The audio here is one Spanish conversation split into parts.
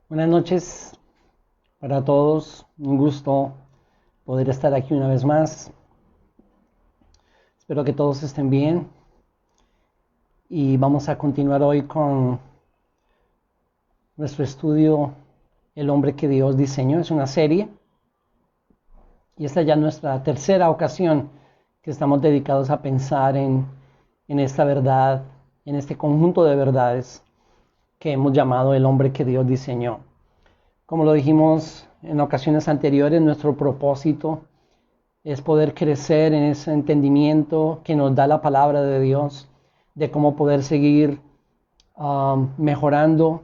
Buenas noches para todos, un gusto poder estar aquí una vez más. Espero que todos estén bien y vamos a continuar hoy con nuestro estudio El hombre que Dios diseñó. Es una serie y esta ya es nuestra tercera ocasión que estamos dedicados a pensar en esta verdad, en este conjunto de verdades que hemos llamado el hombre que Dios diseñó. Como lo dijimos en ocasiones anteriores, nuestro propósito es poder crecer en ese entendimiento que nos da la palabra de Dios, de cómo poder seguir mejorando,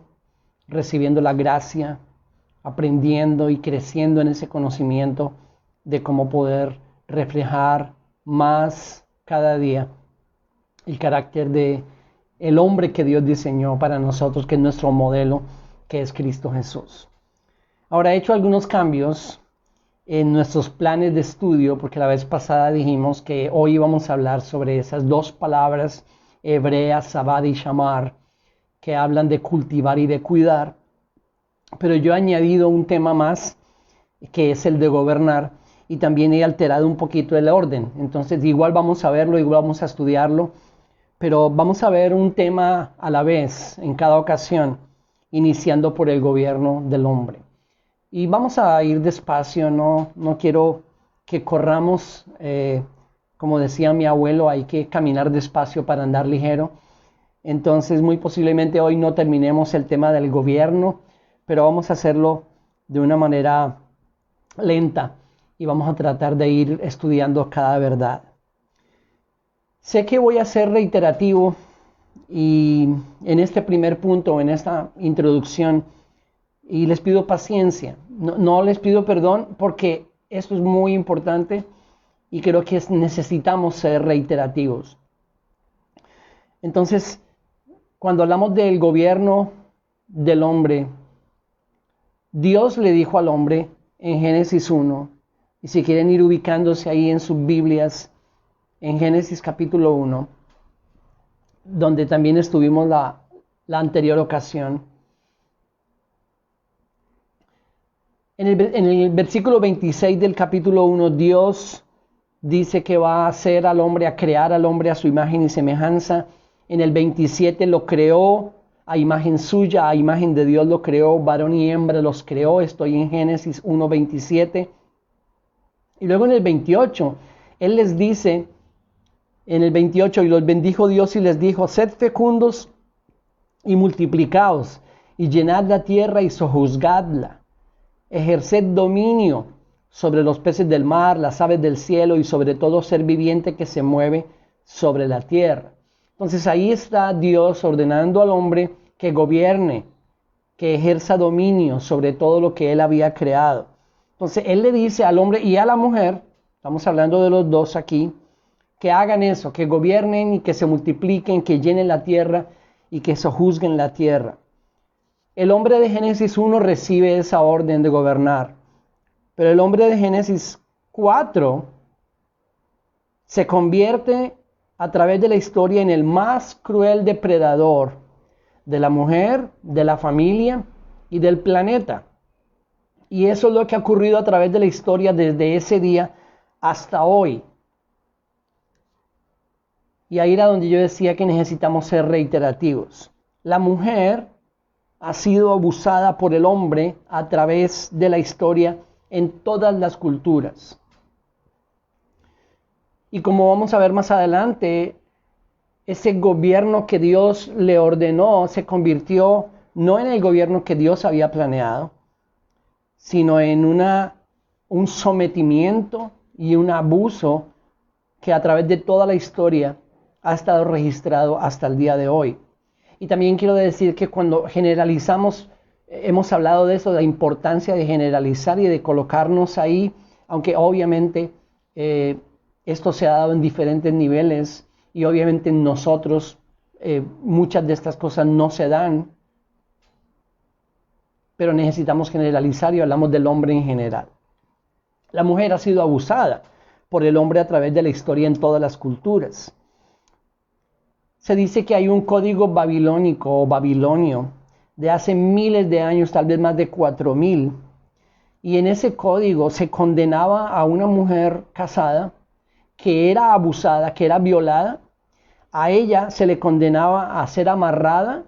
recibiendo la gracia, aprendiendo y creciendo en ese conocimiento de cómo poder reflejar más cada día el carácter de el hombre que Dios diseñó para nosotros, que es nuestro modelo, que es Cristo Jesús. Ahora he hecho algunos cambios en nuestros planes de estudio, porque la vez pasada dijimos que hoy íbamos a hablar sobre esas dos palabras hebreas, sabad y shamar, que hablan de cultivar y de cuidar, pero yo he añadido un tema más, que es el de gobernar, y también he alterado un poquito el orden. Entonces igual vamos a verlo, igual vamos a estudiarlo, pero vamos a ver un tema a la vez en cada ocasión, iniciando por el gobierno del hombre. Y vamos a ir despacio, no quiero que corramos, como decía mi abuelo, hay que caminar despacio para andar ligero. Entonces muy posiblemente hoy no terminemos el tema del gobierno, pero vamos a hacerlo de una manera lenta y vamos a tratar de ir estudiando cada verdad. Sé que voy a ser reiterativo y en este primer punto, en esta introducción, y les pido paciencia, no les pido perdón porque esto es muy importante y creo que necesitamos ser reiterativos. Entonces, cuando hablamos del gobierno del hombre, Dios le dijo al hombre en Génesis 1, y si quieren ir ubicándose ahí en sus Biblias, en Génesis capítulo 1, donde también estuvimos la anterior ocasión. En el versículo 26 del capítulo 1, Dios dice que va a hacer al hombre, a crear al hombre a su imagen y semejanza. En el 27 lo creó a imagen suya, a imagen de Dios lo creó, varón y hembra los creó. Estoy en Génesis 1:27. Y luego en el 28, Él les dice, en el 28, y los bendijo Dios y les dijo, sed fecundos y multiplicaos, y llenad la tierra y sojuzgadla. Ejerced dominio sobre los peces del mar, las aves del cielo y sobre todo ser viviente que se mueve sobre la tierra. Entonces ahí está Dios ordenando al hombre que gobierne, que ejerza dominio sobre todo lo que él había creado. Entonces él le dice al hombre y a la mujer, estamos hablando de los dos aquí, que hagan eso, que gobiernen y que se multipliquen, que llenen la tierra y que sojuzguen la tierra. El hombre de Génesis 1 recibe esa orden de gobernar, pero el hombre de Génesis 4 se convierte a través de la historia en el más cruel depredador de la mujer, de la familia y del planeta. Y eso es lo que ha ocurrido a través de la historia desde ese día hasta hoy. Y ahí era donde yo decía que necesitamos ser reiterativos. La mujer ha sido abusada por el hombre a través de la historia en todas las culturas. Y como vamos a ver más adelante, ese gobierno que Dios le ordenó se convirtió no en el gobierno que Dios había planeado, sino en un sometimiento y un abuso que a través de toda la historia ha estado registrado hasta el día de hoy. Y también quiero decir que cuando generalizamos, hemos hablado de eso, de la importancia de generalizar y de colocarnos ahí, aunque obviamente esto se ha dado en diferentes niveles y obviamente en nosotros muchas de estas cosas no se dan, pero necesitamos generalizar y hablamos del hombre en general. La mujer ha sido abusada por el hombre a través de la historia en todas las culturas. Se dice que hay un código babilónico o babilonio de hace miles de años, tal vez más de 4000. Y en ese código se condenaba a una mujer casada que era abusada, que era violada. A ella se le condenaba a ser amarrada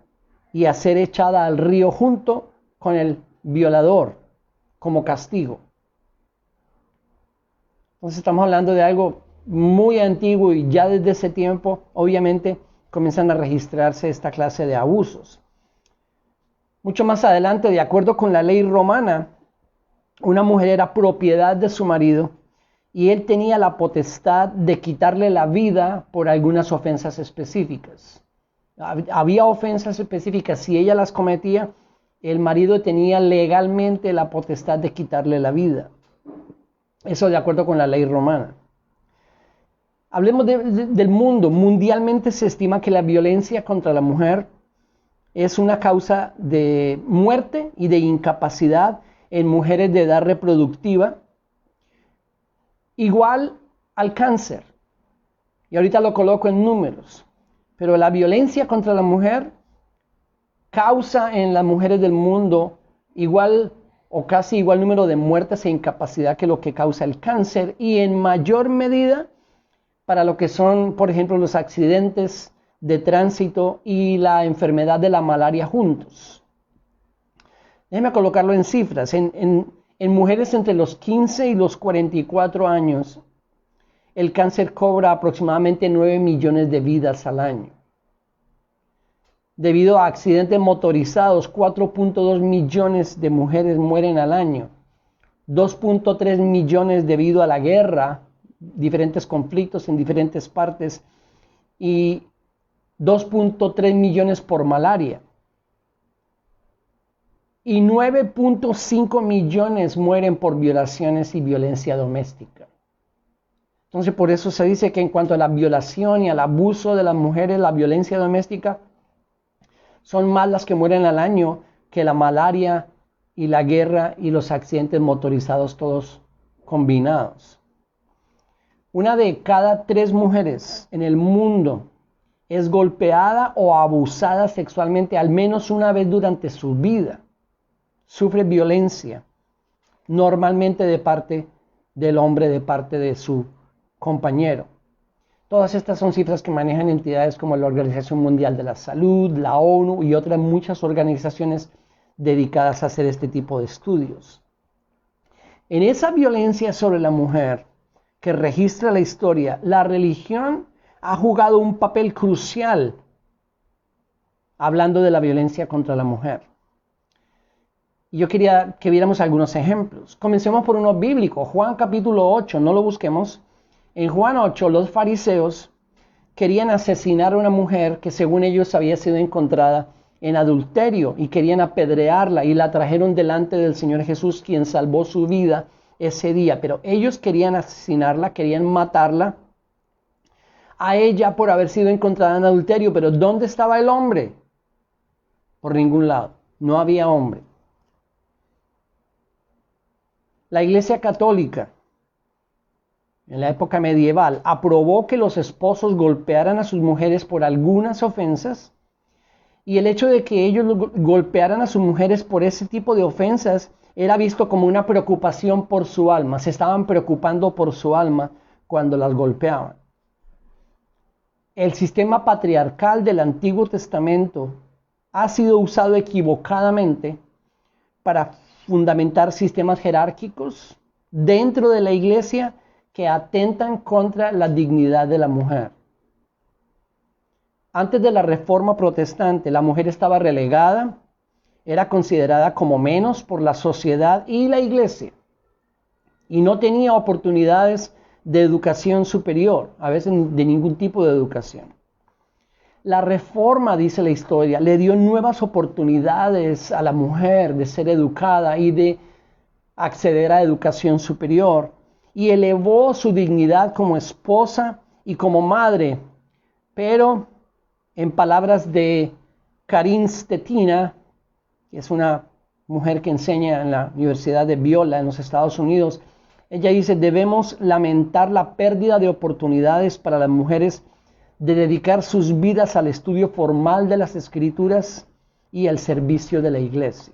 y a ser echada al río junto con el violador como castigo. Entonces estamos hablando de algo muy antiguo y ya desde ese tiempo obviamente comienzan a registrarse esta clase de abusos. Mucho más adelante, de acuerdo con la ley romana, una mujer era propiedad de su marido y él tenía la potestad de quitarle la vida por algunas ofensas específicas. Había ofensas específicas, si ella las cometía, el marido tenía legalmente la potestad de quitarle la vida. Eso de acuerdo con la ley romana. Hablemos del mundo. Mundialmente se estima que la violencia contra la mujer es una causa de muerte y de incapacidad en mujeres de edad reproductiva, igual al cáncer. Y ahorita lo coloco en números. Pero la violencia contra la mujer causa en las mujeres del mundo igual o casi igual número de muertes e incapacidad que lo que causa el cáncer, y en mayor medida para lo que son, por ejemplo, los accidentes de tránsito y la enfermedad de la malaria juntos. Déjeme colocarlo en cifras. En mujeres entre los 15 y los 44 años, el cáncer cobra aproximadamente 9 millones de vidas al año. Debido a accidentes motorizados, 4.2 millones de mujeres mueren al año. 2.3 millones debido a la guerra, diferentes conflictos en diferentes partes, y 2.3 millones por malaria. Y 9.5 millones mueren por violaciones y violencia doméstica. Entonces, por eso se dice que en cuanto a la violación y al abuso de las mujeres, la violencia doméstica, son más las que mueren al año que la malaria y la guerra y los accidentes motorizados todos combinados. Una de cada 3 mujeres en el mundo es golpeada o abusada sexualmente al menos una vez durante su vida. Sufre violencia, normalmente de parte del hombre, de parte de su compañero. Todas estas son cifras que manejan entidades como la Organización Mundial de la Salud, la ONU y otras muchas organizaciones dedicadas a hacer este tipo de estudios. En esa violencia sobre la mujer que registra la historia, la religión ha jugado un papel crucial hablando de la violencia contra la mujer. Y yo quería que viéramos algunos ejemplos. Comencemos por uno bíblico, Juan capítulo 8, no lo busquemos. En Juan 8, los fariseos querían asesinar a una mujer que según ellos había sido encontrada en adulterio y querían apedrearla y la trajeron delante del Señor Jesús, quien salvó su vida ese día. Pero ellos querían asesinarla, querían matarla a ella por haber sido encontrada en adulterio. Pero ¿dónde estaba el hombre? Por ningún lado, no había hombre. La Iglesia Católica en la época medieval aprobó que los esposos golpearan a sus mujeres por algunas ofensas, y el hecho de que ellos golpearan a sus mujeres por ese tipo de ofensas era visto como una preocupación por su alma. Se estaban preocupando por su alma cuando las golpeaban. El sistema patriarcal del Antiguo Testamento ha sido usado equivocadamente para fundamentar sistemas jerárquicos dentro de la iglesia que atentan contra la dignidad de la mujer. Antes de la Reforma Protestante, la mujer estaba relegada, era considerada como menos por la sociedad y la iglesia, y no tenía oportunidades de educación superior, a veces de ningún tipo de educación. La Reforma, dice la historia, le dio nuevas oportunidades a la mujer de ser educada y de acceder a educación superior, y elevó su dignidad como esposa y como madre. Pero, en palabras de Karin Stetina, que es una mujer que enseña en la Universidad de Biola en los Estados Unidos, ella dice: debemos lamentar la pérdida de oportunidades para las mujeres de dedicar sus vidas al estudio formal de las Escrituras y el servicio de la iglesia.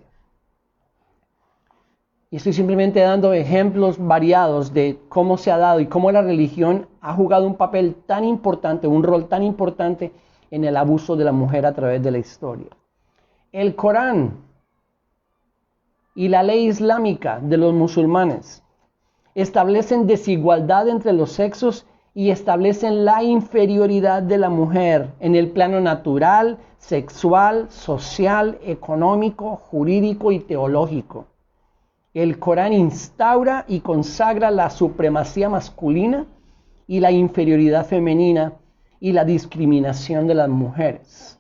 Y estoy simplemente dando ejemplos variados de cómo se ha dado y cómo la religión ha jugado un papel tan importante, un rol tan importante en el abuso de la mujer a través de la historia. El Corán y la ley islámica de los musulmanes establecen desigualdad entre los sexos y establecen la inferioridad de la mujer en el plano natural, sexual, social, económico, jurídico y teológico. El Corán instaura y consagra la supremacía masculina y la inferioridad femenina y la discriminación de las mujeres.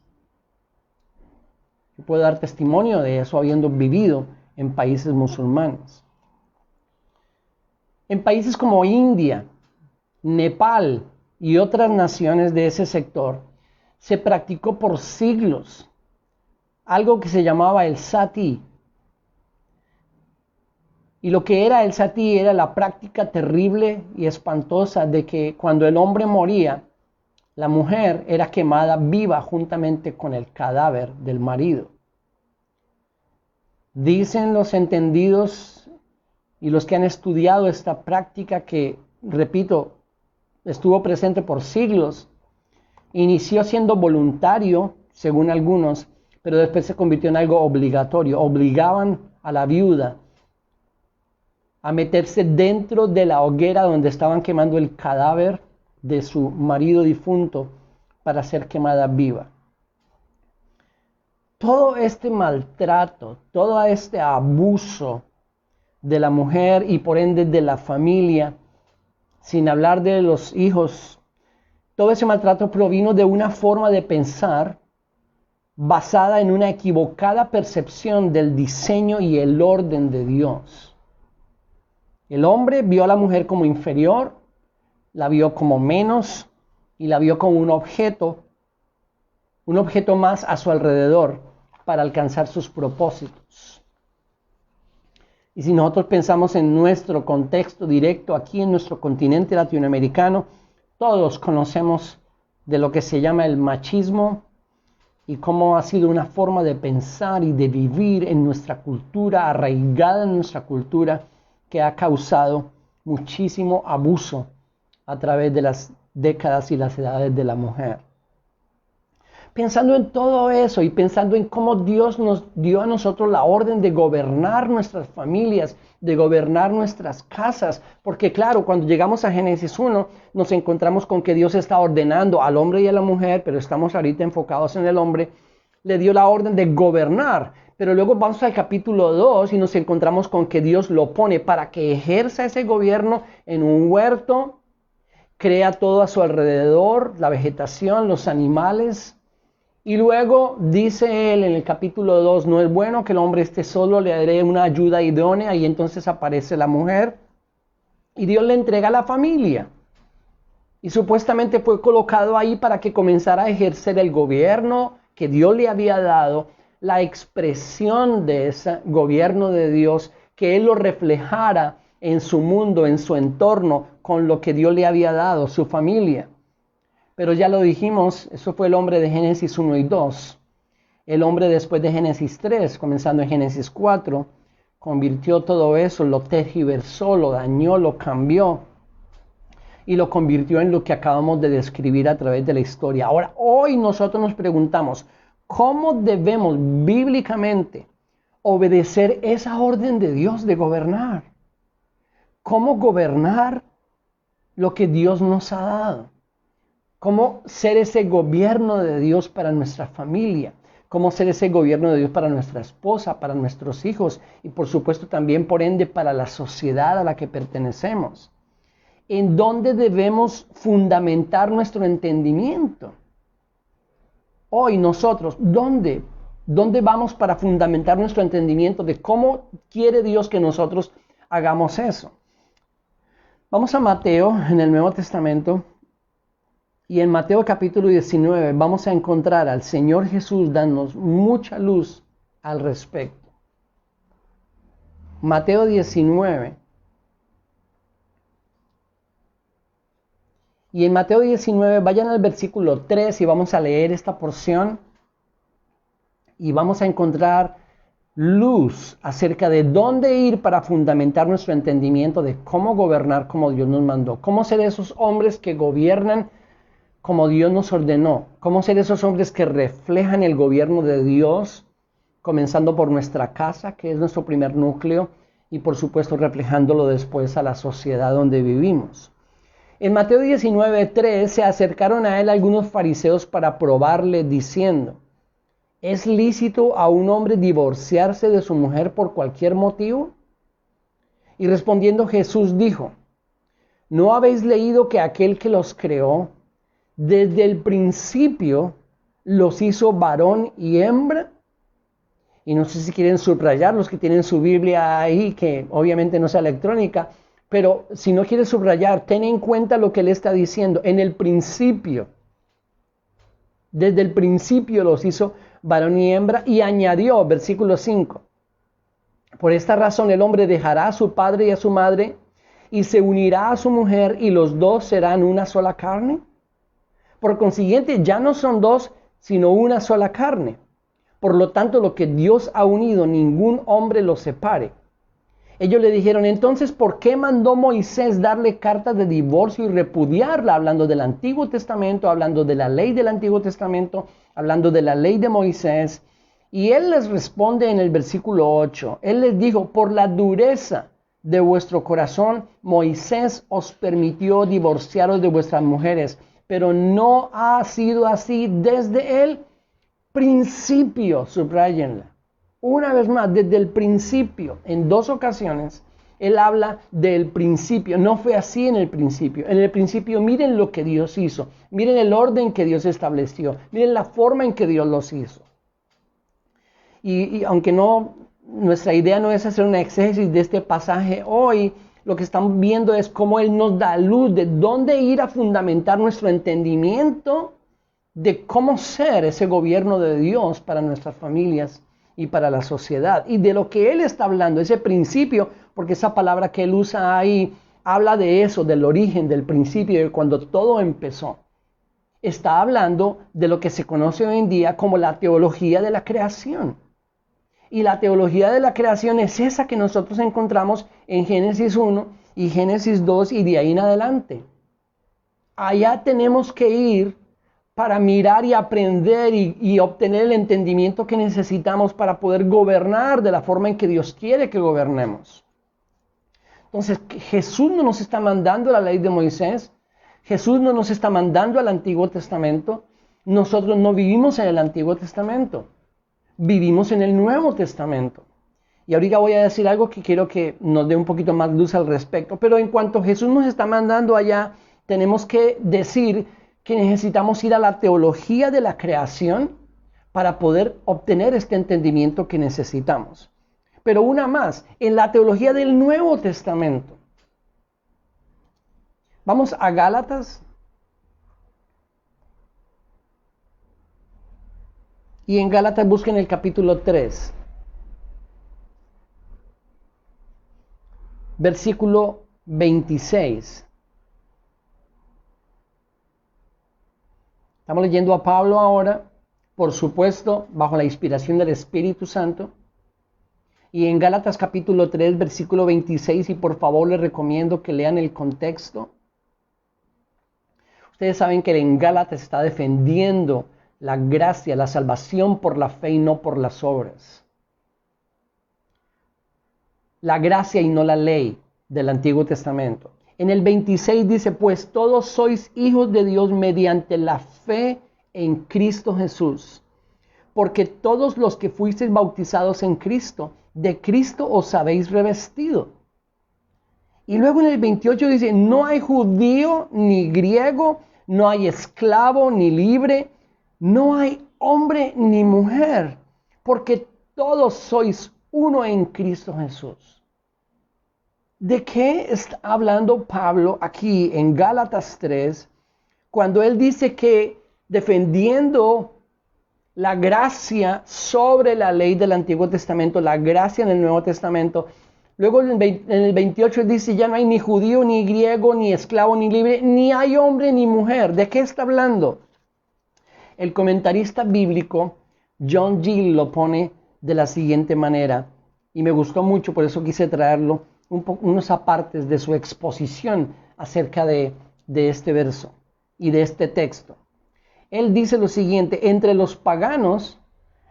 Yo puedo dar testimonio de eso habiendo vivido en países musulmanes. En países como India, Nepal y otras naciones de ese sector, se practicó por siglos algo que se llamaba el sati. Y lo que era el sati era la práctica terrible y espantosa de que cuando el hombre moría, la mujer era quemada viva juntamente con el cadáver del marido. Dicen los entendidos y los que han estudiado esta práctica que, repito, estuvo presente por siglos, inició siendo voluntario, según algunos, pero después se convirtió en algo obligatorio. Obligaban a la viuda a meterse dentro de la hoguera donde estaban quemando el cadáver de su marido difunto para ser quemada viva. Todo este maltrato, todo este abuso de la mujer y por ende de la familia, sin hablar de los hijos, todo ese maltrato provino de una forma de pensar basada en una equivocada percepción del diseño y el orden de Dios. El hombre vio a la mujer como inferior, la vio como menos y la vio como un objeto más a su alrededor para alcanzar sus propósitos. Y si nosotros pensamos en nuestro contexto directo aquí en nuestro continente latinoamericano, todos conocemos de lo que se llama el machismo y cómo ha sido una forma de pensar y de vivir en nuestra cultura, arraigada en nuestra cultura, que ha causado muchísimo abuso a través de las décadas y las edades de la mujer. Pensando en todo eso y pensando en cómo Dios nos dio a nosotros la orden de gobernar nuestras familias, de gobernar nuestras casas, porque claro, cuando llegamos a Génesis 1, nos encontramos con que Dios está ordenando al hombre y a la mujer, pero estamos ahorita enfocados en el hombre, le dio la orden de gobernar. Pero luego vamos al capítulo 2 y nos encontramos con que Dios lo pone para que ejerza ese gobierno en un huerto, crea todo a su alrededor, la vegetación, los animales. Y luego dice él en el capítulo 2, no es bueno que el hombre esté solo, le daré una ayuda idónea, y entonces aparece la mujer y Dios le entrega a la familia. Y supuestamente fue colocado ahí para que comenzara a ejercer el gobierno que Dios le había dado, la expresión de ese gobierno de Dios, que Él lo reflejara en su mundo, en su entorno, con lo que Dios le había dado, su familia. Pero ya lo dijimos, eso fue el hombre de Génesis 1 y 2. El hombre después de Génesis 3, comenzando en Génesis 4, convirtió todo eso, lo tergiversó, lo dañó, lo cambió y lo convirtió en lo que acabamos de describir a través de la historia. Ahora, hoy nosotros nos preguntamos, ¿cómo debemos bíblicamente obedecer esa orden de Dios de gobernar? ¿Cómo gobernar lo que Dios nos ha dado? ¿Cómo ser ese gobierno de Dios para nuestra familia? ¿Cómo ser ese gobierno de Dios para nuestra esposa, para nuestros hijos y por supuesto también por ende para la sociedad a la que pertenecemos? ¿En dónde debemos fundamentar nuestro entendimiento? Hoy nosotros, ¿dónde vamos para fundamentar nuestro entendimiento de cómo quiere Dios que nosotros hagamos eso? Vamos a Mateo en el Nuevo Testamento y en Mateo capítulo 19 vamos a encontrar al Señor Jesús dándonos mucha luz al respecto. Mateo 19. Y en Mateo 19, vayan al versículo 3 y vamos a leer esta porción. y vamos a encontrar luz acerca de dónde ir para fundamentar nuestro entendimiento de cómo gobernar como Dios nos mandó, cómo ser esos hombres que gobiernan como Dios nos ordenó, cómo ser esos hombres que reflejan el gobierno de Dios, comenzando por nuestra casa, que es nuestro primer núcleo, y por supuesto reflejándolo después a la sociedad donde vivimos. En Mateo 19:3 se acercaron a él algunos fariseos para probarle diciendo: ¿es lícito a un hombre divorciarse de su mujer por cualquier motivo? Y respondiendo Jesús dijo: ¿no habéis leído que aquel que los creó desde el principio los hizo varón y hembra? Y no sé si quieren subrayar los que tienen su Biblia ahí, que obviamente no sea electrónica, pero si no quieres subrayar, ten en cuenta lo que él está diciendo. En el principio, desde el principio los hizo varón y hembra, y añadió, versículo 5, por esta razón el hombre dejará a su padre y a su madre, y se unirá a su mujer, y los dos serán una sola carne. Por consiguiente, ya no son dos, sino una sola carne. Por lo tanto, lo que Dios ha unido, ningún hombre lo separe. Ellos le dijeron: entonces, ¿por qué mandó Moisés darle cartas de divorcio y repudiarla? Hablando del Antiguo Testamento, hablando de la ley del Antiguo Testamento, hablando de la ley de Moisés. Y él les responde en el versículo 8. Él les dijo: por la dureza de vuestro corazón, Moisés os permitió divorciaros de vuestras mujeres, pero no ha sido así desde el principio, subrayenla. Una vez más, desde el principio, en dos ocasiones, él habla del principio. No fue así en el principio. En el principio, miren lo que Dios hizo. Miren el orden que Dios estableció. Miren la forma en que Dios los hizo. Y aunque nuestra idea no es hacer una exégesis de este pasaje hoy, lo que estamos viendo es cómo Él nos da luz de dónde ir a fundamentar nuestro entendimiento de cómo ser ese gobierno de Dios para nuestras familias y para la sociedad. Y de lo que Él está hablando, ese principio, porque esa palabra que Él usa ahí habla de eso, del origen, del principio, de cuando todo empezó. Está hablando de lo que se conoce hoy en día como la teología de la creación. Y la teología de la creación es esa que nosotros encontramos en Génesis 1 y Génesis 2 y de ahí en adelante. Allá tenemos que ir para mirar y aprender y obtener el entendimiento que necesitamos para poder gobernar de la forma en que Dios quiere que gobernemos. Entonces, Jesús no nos está mandando la ley de Moisés. Jesús no nos está mandando al Antiguo Testamento. Nosotros no vivimos en el Antiguo Testamento. Vivimos en el Nuevo Testamento. Y ahorita voy a decir algo que quiero que nos dé un poquito más luz al respecto. Pero en cuanto Jesús nos está mandando allá, tenemos que decir que necesitamos ir a la teología de la creación para poder obtener este entendimiento que necesitamos. Pero una más, en la teología del Nuevo Testamento. Vamos a Gálatas. Y en Gálatas busquen el capítulo 3. Versículo 26. Estamos leyendo a Pablo ahora, por supuesto, bajo la inspiración del Espíritu Santo. Y en Gálatas capítulo 3, versículo 26, y por favor les recomiendo que lean el contexto. Ustedes saben que en Gálatas está defendiendo la gracia, la salvación por la fe y no por las obras. La gracia y no la ley del Antiguo Testamento. En el 26 dice: pues todos sois hijos de Dios mediante la fe en Cristo Jesús. Porque todos los que fuisteis bautizados en Cristo, de Cristo os habéis revestido. Y luego en el 28 dice: no hay judío ni griego, no hay esclavo ni libre, no hay hombre ni mujer, porque todos sois uno en Cristo Jesús. ¿De qué está hablando Pablo aquí en Gálatas 3 cuando él dice que defendiendo la gracia sobre la ley del Antiguo Testamento, la gracia en el Nuevo Testamento, luego en el 28 él dice: ya no hay ni judío, ni griego, ni esclavo, ni libre, ni hay hombre ni mujer? ¿De qué está hablando? El comentarista bíblico John Gill lo pone de la siguiente manera, y me gustó mucho, por eso quise traerlo, unos apartes de su exposición acerca de este verso y de este texto. Él dice lo siguiente: entre los paganos,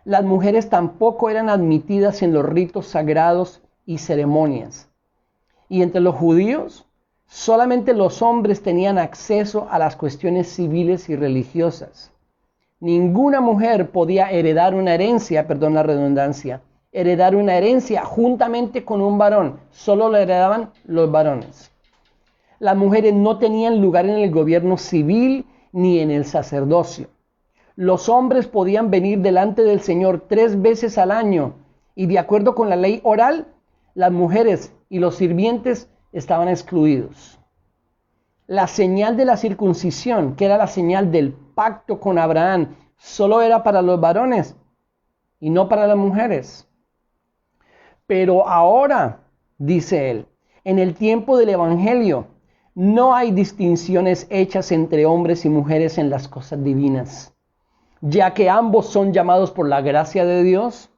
las mujeres tampoco eran admitidas en los ritos sagrados y ceremonias. Y entre los judíos, solamente los hombres tenían acceso a las cuestiones civiles y religiosas. Ninguna mujer podía heredar una herencia, perdón la redundancia, heredar una herencia juntamente con un varón. Solo la heredaban los varones. Las mujeres no tenían lugar en el gobierno civil ni en el sacerdocio. Los hombres podían venir delante del Señor 3 veces al año, y de acuerdo con la ley oral, las mujeres y los sirvientes estaban excluidos. La señal de la circuncisión, que era la señal del pacto con Abraham, solo era para los varones y no para las mujeres. Pero ahora, dice él, en el tiempo del Evangelio, no hay distinciones hechas entre hombres y mujeres en las cosas divinas, ya que ambos son llamados por la gracia de Dios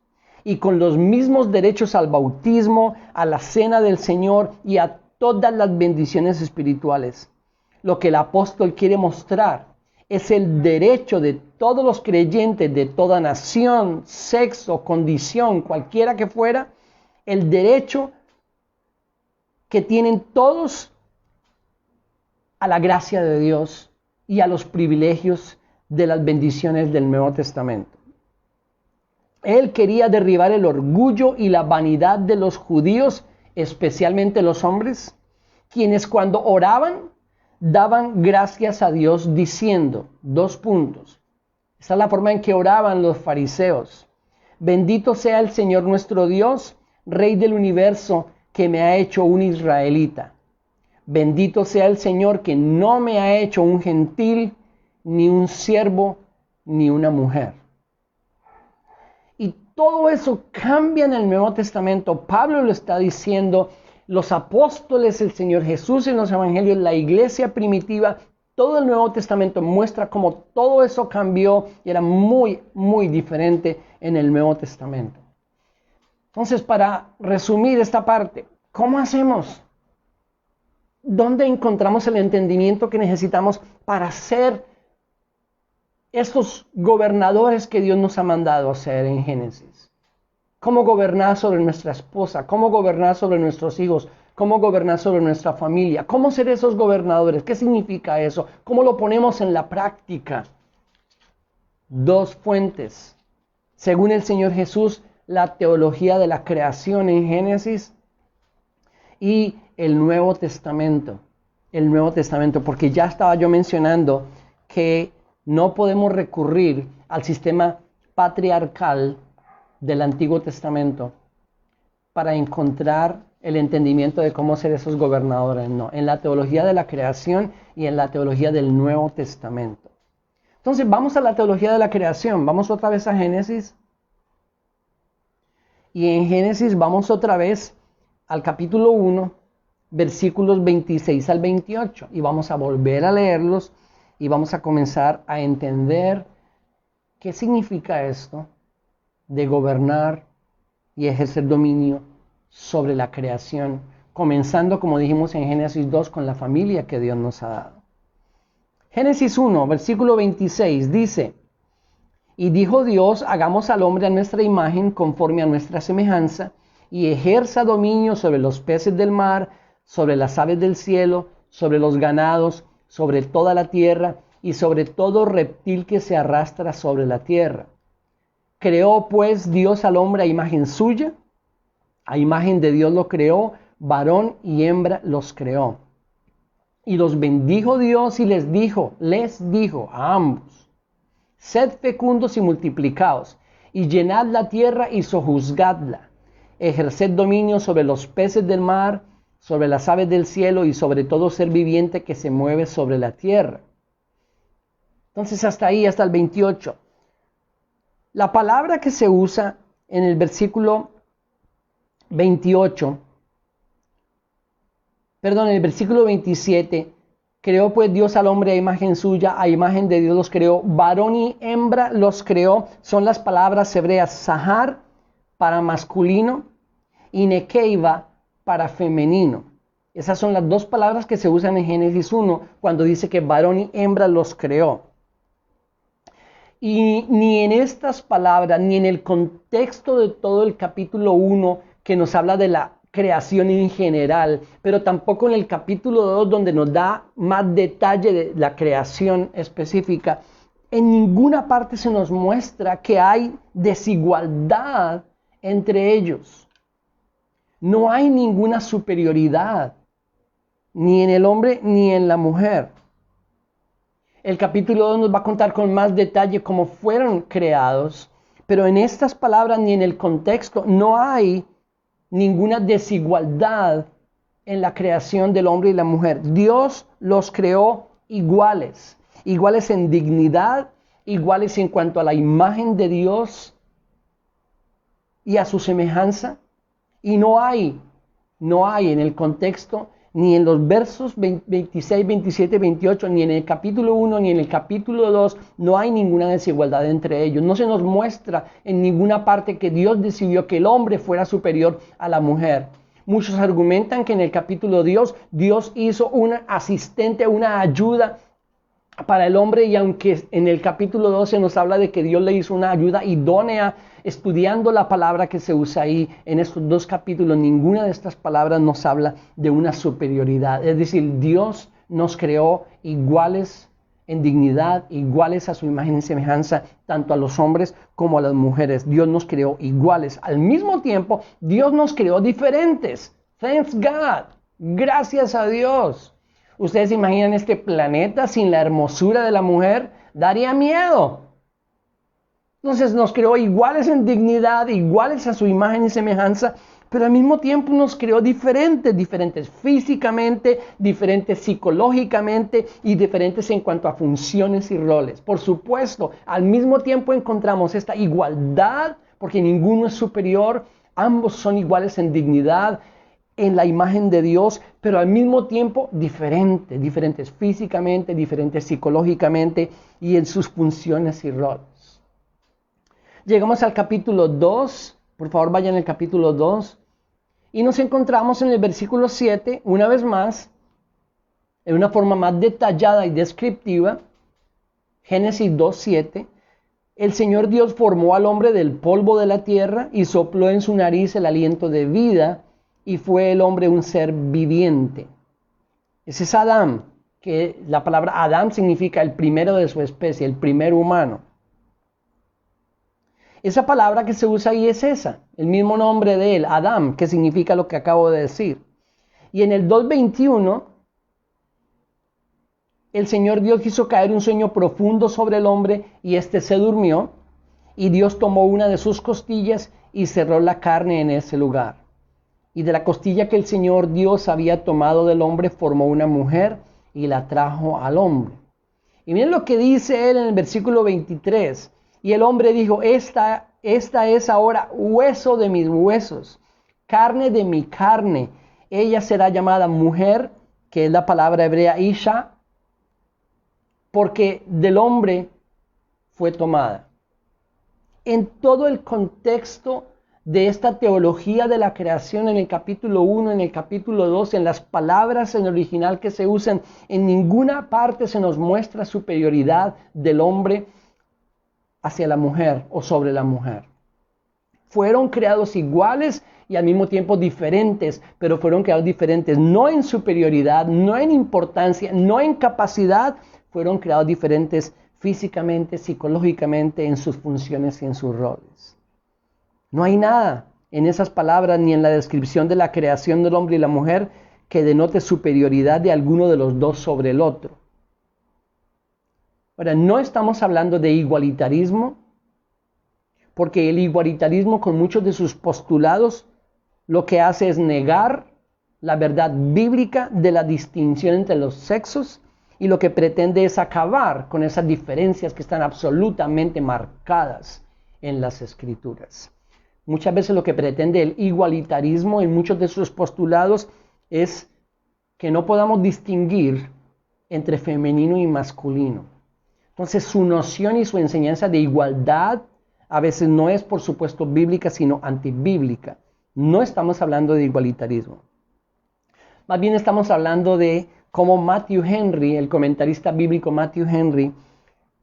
y con los mismos derechos al bautismo, a la cena del Señor y a todas las bendiciones espirituales. Lo que el apóstol quiere mostrar es el derecho de todos los creyentes de toda nación, sexo, condición, cualquiera que fuera, el derecho que tienen todos a la gracia de Dios y a los privilegios de las bendiciones del Nuevo Testamento. Él quería derribar el orgullo y la vanidad de los judíos, especialmente los hombres, quienes cuando oraban daban gracias a Dios diciendo, 2 puntos. Esta es la forma en que oraban los fariseos. Bendito sea el Señor nuestro Dios, Rey del universo, que me ha hecho un israelita. Bendito sea el Señor que no me ha hecho un gentil, ni un siervo, ni una mujer. Y todo eso cambia en el Nuevo Testamento. Pablo lo está diciendo, los apóstoles, el Señor Jesús en los evangelios, la iglesia primitiva, todo el Nuevo Testamento muestra cómo todo eso cambió y era muy, muy diferente en el Nuevo Testamento. Entonces, para resumir esta parte, ¿cómo hacemos? ¿Dónde encontramos el entendimiento que necesitamos para ser estos gobernadores que Dios nos ha mandado a ser en Génesis? ¿Cómo gobernar sobre nuestra esposa? ¿Cómo gobernar sobre nuestros hijos? ¿Cómo gobernar sobre nuestra familia? ¿Cómo ser esos gobernadores? ¿Qué significa eso? ¿Cómo lo ponemos en la práctica? 2 fuentes. Según el Señor Jesús, la teología de la creación en Génesis y el Nuevo Testamento. El Nuevo Testamento, porque ya estaba yo mencionando que no podemos recurrir al sistema patriarcal del Antiguo Testamento para encontrar el entendimiento de cómo ser esos gobernadores. No, en la teología de la creación y en la teología del Nuevo Testamento. Entonces vamos a la teología de la creación. Vamos otra vez a Génesis. Y en Génesis vamos otra vez al capítulo 1, versículos 26 al 28. Y vamos a volver a leerlos y vamos a comenzar a entender qué significa esto de gobernar y ejercer dominio sobre la creación, comenzando, como dijimos en Génesis 2, con la familia que Dios nos ha dado. Génesis 1, versículo 26 dice: y dijo Dios, hagamos al hombre a nuestra imagen, conforme a nuestra semejanza, y ejerza dominio sobre los peces del mar, sobre las aves del cielo, sobre los ganados, sobre toda la tierra, y sobre todo reptil que se arrastra sobre la tierra. Creó pues Dios al hombre a imagen suya, a imagen de Dios lo creó, varón y hembra los creó. Y los bendijo Dios y les dijo a ambos: sed fecundos y multiplicaos, y llenad la tierra y sojuzgadla. Ejerced dominio sobre los peces del mar, sobre las aves del cielo y sobre todo ser viviente que se mueve sobre la tierra. Entonces hasta ahí, hasta el 28. La palabra que se usa en el versículo 28, en el versículo 27, Creó pues Dios al hombre a imagen suya, a imagen de Dios los creó, varón y hembra los creó. Son las palabras hebreas Zahar para masculino y Nekeiva para femenino. Esas son las dos palabras que se usan en Génesis 1 cuando dice que varón y hembra los creó. Y ni en estas palabras, ni en el contexto de todo el capítulo 1 que nos habla de la creación en general, pero tampoco en el capítulo 2 donde nos da más detalle de la creación específica, en ninguna parte se nos muestra que hay desigualdad entre ellos. No hay ninguna superioridad, ni en el hombre ni en la mujer. El capítulo 2 nos va a contar con más detalle cómo fueron creados, pero en estas palabras ni en el contexto no hay ninguna desigualdad en la creación del hombre y la mujer. Dios los creó iguales, iguales en dignidad, iguales en cuanto a la imagen de Dios y a su semejanza. Y no hay en el contexto, ni en los versos 26, 27, 28, ni en el capítulo 1, ni en el capítulo 2, no hay ninguna desigualdad entre ellos. No se nos muestra en ninguna parte que Dios decidió que el hombre fuera superior a la mujer. Muchos argumentan que en el capítulo Dios hizo una asistente, una ayuda para el hombre, y aunque en el capítulo 12 nos habla de que Dios le hizo una ayuda idónea, estudiando la palabra que se usa ahí en estos dos capítulos, ninguna de estas palabras nos habla de una superioridad. Es decir, Dios nos creó iguales en dignidad, iguales a su imagen y semejanza, tanto a los hombres como a las mujeres. Dios nos creó iguales. Al mismo tiempo, Dios nos creó diferentes. Thanks God. Gracias a Dios. ¿Ustedes se imaginan este planeta sin la hermosura de la mujer? Daría miedo. Entonces nos creó iguales en dignidad, iguales a su imagen y semejanza, pero al mismo tiempo nos creó diferentes físicamente, diferentes psicológicamente y diferentes en cuanto a funciones y roles. Por supuesto, al mismo tiempo encontramos esta igualdad, porque ninguno es superior, ambos son iguales en dignidad, en la imagen de Dios, pero al mismo tiempo diferentes físicamente, diferentes psicológicamente y en sus funciones y roles. Llegamos al capítulo 2, por favor vayan al capítulo 2, y nos encontramos en el versículo 7, una vez más, en una forma más detallada y descriptiva, Génesis 2:7, el Señor Dios formó al hombre del polvo de la tierra y sopló en su nariz el aliento de vida, y fue el hombre un ser viviente. Ese es Adán, que la palabra Adán significa el primero de su especie, el primer humano. Esa palabra que se usa ahí es esa, el mismo nombre de él, Adán, que significa lo que acabo de decir. Y en el 2:21, el Señor Dios hizo caer un sueño profundo sobre el hombre y éste se durmió, y Dios tomó una de sus costillas y cerró la carne en ese lugar. Y de la costilla que el Señor Dios había tomado del hombre, formó una mujer y la trajo al hombre. Y miren lo que dice él en el versículo 23. Y el hombre dijo, esta es ahora hueso de mis huesos, carne de mi carne. Ella será llamada mujer, que es la palabra hebrea Isha, porque del hombre fue tomada. En todo el contexto de esta teología de la creación en el capítulo 1, en el capítulo 2, en las palabras en el original que se usan, en ninguna parte se nos muestra superioridad del hombre hacia la mujer o sobre la mujer. Fueron creados iguales y al mismo tiempo diferentes, pero fueron creados diferentes, no en superioridad, no en importancia, no en capacidad, fueron creados diferentes físicamente, psicológicamente, en sus funciones y en sus roles. No hay nada en esas palabras ni en la descripción de la creación del hombre y la mujer que denote superioridad de alguno de los dos sobre el otro. Ahora, no estamos hablando de igualitarismo, porque el igualitarismo con muchos de sus postulados lo que hace es negar la verdad bíblica de la distinción entre los sexos y lo que pretende es acabar con esas diferencias que están absolutamente marcadas en las Escrituras. Muchas veces lo que pretende el igualitarismo en muchos de sus postulados es que no podamos distinguir entre femenino y masculino. Entonces su noción y su enseñanza de igualdad a veces no es por supuesto bíblica, sino antibíblica. No estamos hablando de igualitarismo. Más bien estamos hablando de cómo Matthew Henry, el comentarista bíblico Matthew Henry,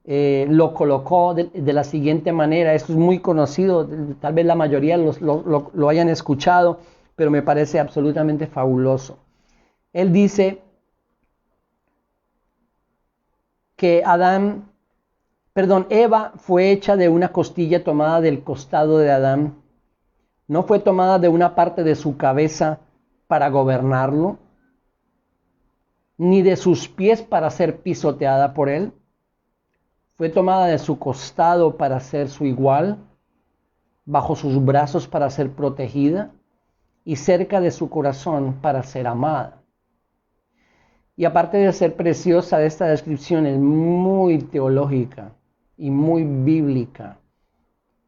lo colocó de la siguiente manera. Esto es muy conocido, tal vez la mayoría lo hayan escuchado, pero me parece absolutamente fabuloso. Él dice que Eva fue hecha de una costilla tomada del costado de Adán. No fue tomada de una parte de su cabeza para gobernarlo, ni de sus pies para ser pisoteada por él. Fue tomada de su costado para ser su igual, bajo sus brazos para ser protegida y cerca de su corazón para ser amada. Y aparte de ser preciosa, esta descripción es muy teológica y muy bíblica.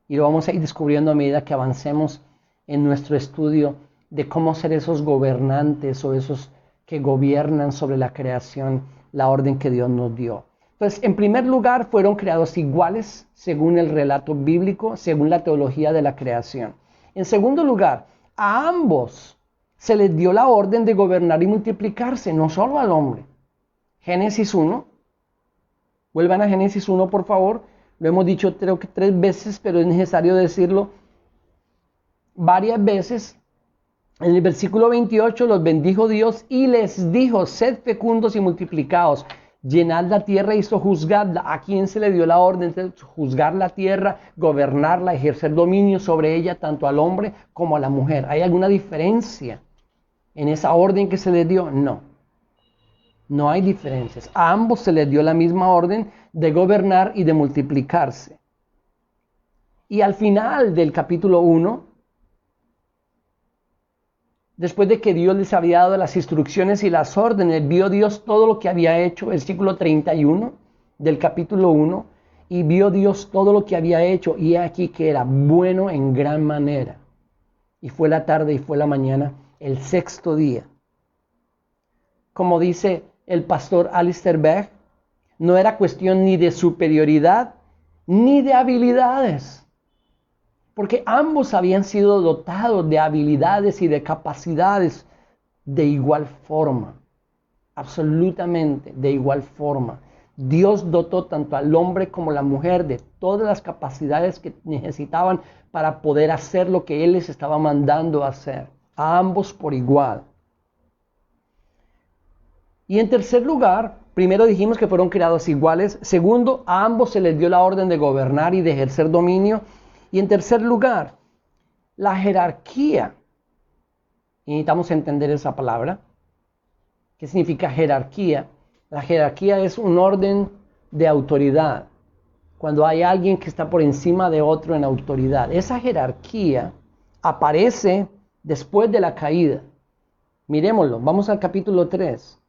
Y lo vamos a ir descubriendo a medida que avancemos en nuestro estudio de cómo ser esos gobernantes o esos que gobiernan sobre la creación, la orden que Dios nos dio. Entonces, en primer lugar, fueron creados iguales según el relato bíblico, según la teología de la creación. En segundo lugar, a ambos se les dio la orden de gobernar y multiplicarse, no solo al hombre. Génesis 1. Vuelvan a Génesis 1, por favor. Lo hemos dicho creo que 3 veces, pero es necesario decirlo varias veces. En el versículo 28 los bendijo Dios y les dijo: sed fecundos y multiplicaos, llenad la tierra y sojuzgadla. ¿A quién se le dio la orden de juzgar la tierra, gobernarla, ejercer dominio sobre ella, tanto al hombre como a la mujer? ¿Hay alguna diferencia en esa orden que se les dio? No, no hay diferencias. A ambos se les dio la misma orden de gobernar y de multiplicarse. Y al final del capítulo 1, después de que Dios les había dado las instrucciones y las órdenes, vio Dios todo lo que había hecho, versículo 31 del capítulo 1, y vio Dios todo lo que había hecho, y he aquí que era bueno en gran manera. Y fue la tarde y fue la mañana, el sexto día. Como dice el pastor Alistair Begg, no era cuestión ni de superioridad ni de habilidades, porque ambos habían sido dotados de habilidades y de capacidades de igual forma, absolutamente de igual forma. Dios dotó tanto al hombre como a la mujer de todas las capacidades que necesitaban para poder hacer lo que Él les estaba mandando a hacer, a ambos por igual. Y en tercer lugar, primero dijimos que fueron creados iguales. Segundo, a ambos se les dio la orden de gobernar y de ejercer dominio. Y en tercer lugar, la jerarquía. Y necesitamos entender esa palabra. ¿Qué significa jerarquía? La jerarquía es un orden de autoridad. Cuando hay alguien que está por encima de otro en autoridad. Esa jerarquía aparece después de la caída. Mirémoslo, vamos al capítulo 3.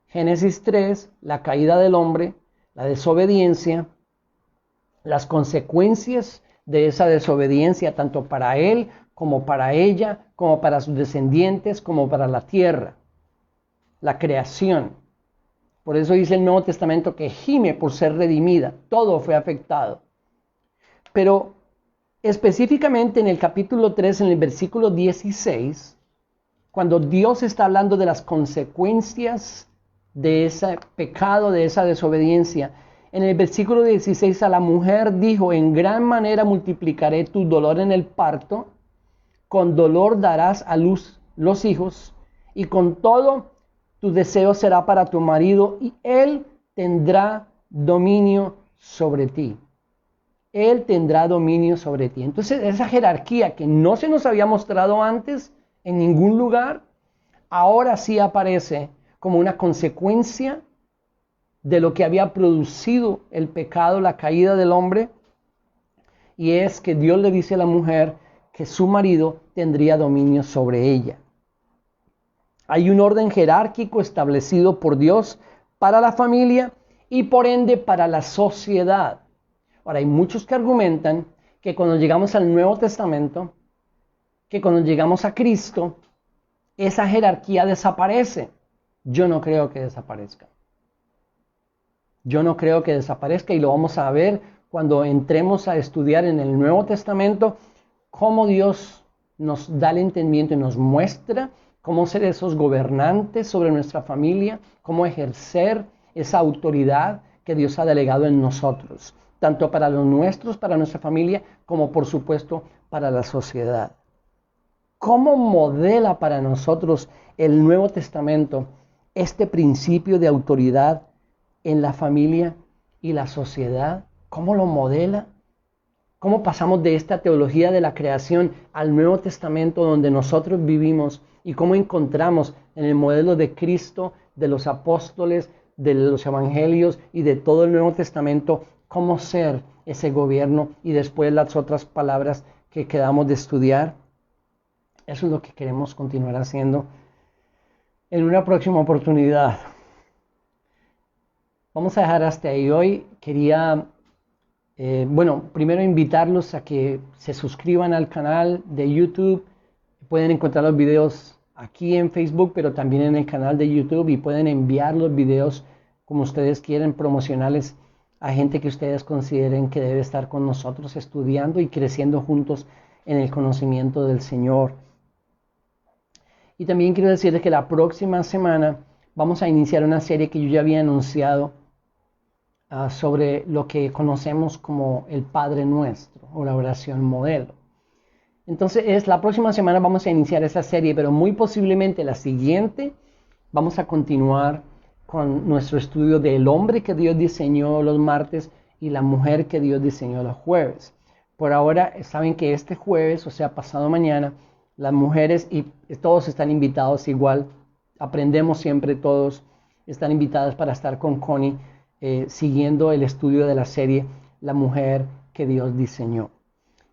Génesis 3, la caída del hombre, la desobediencia, las consecuencias de esa desobediencia, tanto para él como para ella, como para sus descendientes, como para la tierra, la creación. Por eso dice el Nuevo Testamento que gime por ser redimida, todo fue afectado. Pero específicamente en el capítulo 3, en el versículo 16, cuando Dios está hablando de las consecuencias de ese pecado, de esa desobediencia, en el versículo 16 a la mujer dijo: en gran manera multiplicaré tu dolor en el parto, con dolor darás a luz los hijos, y con todo tu deseo será para tu marido, y él tendrá dominio sobre ti. Él tendrá dominio sobre ti. Entonces esa jerarquía que no se nos había mostrado antes en ningún lugar, ahora sí aparece como una consecuencia de lo que había producido el pecado, la caída del hombre, y es que Dios le dice a la mujer que su marido tendría dominio sobre ella. Hay un orden jerárquico establecido por Dios para la familia y por ende para la sociedad. Ahora, hay muchos que argumentan que cuando llegamos al Nuevo Testamento, que cuando llegamos a Cristo, esa jerarquía desaparece. Yo no creo que desaparezca. Yo no creo que desaparezca, y lo vamos a ver cuando entremos a estudiar en el Nuevo Testamento cómo Dios nos da el entendimiento y nos muestra cómo ser esos gobernantes sobre nuestra familia, cómo ejercer esa autoridad que Dios ha delegado en nosotros, tanto para los nuestros, para nuestra familia, como por supuesto para la sociedad. ¿Cómo modela para nosotros el Nuevo Testamento este principio de autoridad en la familia y la sociedad? ¿Cómo lo modela? ¿Cómo pasamos de esta teología de la creación al Nuevo Testamento donde nosotros vivimos, y cómo encontramos en el modelo de Cristo, de los apóstoles, de los evangelios y de todo el Nuevo Testamento, cómo ser ese gobierno, y después las otras palabras que quedamos de estudiar? Eso es lo que queremos continuar haciendo en una próxima oportunidad. Vamos a dejar hasta ahí hoy. Quería, primero invitarlos a que se suscriban al canal de YouTube. Pueden encontrar los videos aquí en Facebook, pero también en el canal de YouTube, y pueden enviar los videos como ustedes quieren, promocionales, a gente que ustedes consideren que debe estar con nosotros estudiando y creciendo juntos en el conocimiento del Señor. Y también quiero decirles que la próxima semana vamos a iniciar una serie que yo ya había anunciado sobre lo que conocemos como el Padre Nuestro, o la oración modelo. Entonces, la próxima semana vamos a iniciar esa serie, pero muy posiblemente la siguiente vamos a continuar con nuestro estudio del hombre que Dios diseñó los martes y la mujer que Dios diseñó los jueves. Por ahora, saben que este jueves, o sea, pasado mañana, las mujeres y todos están invitados igual. Aprendemos siempre, todos están invitadas para estar con Connie siguiendo el estudio de la serie La mujer que Dios diseñó.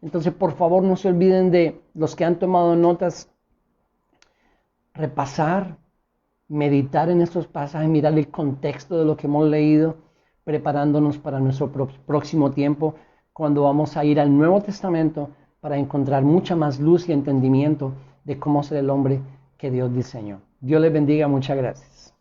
Entonces, por favor, no se olviden, de los que han tomado notas, repasar, meditar en estos pasajes, mirar el contexto de lo que hemos leído, preparándonos para nuestro próximo tiempo, cuando vamos a ir al Nuevo Testamento para encontrar mucha más luz y entendimiento de cómo ser el hombre que Dios diseñó. Dios les bendiga, muchas gracias.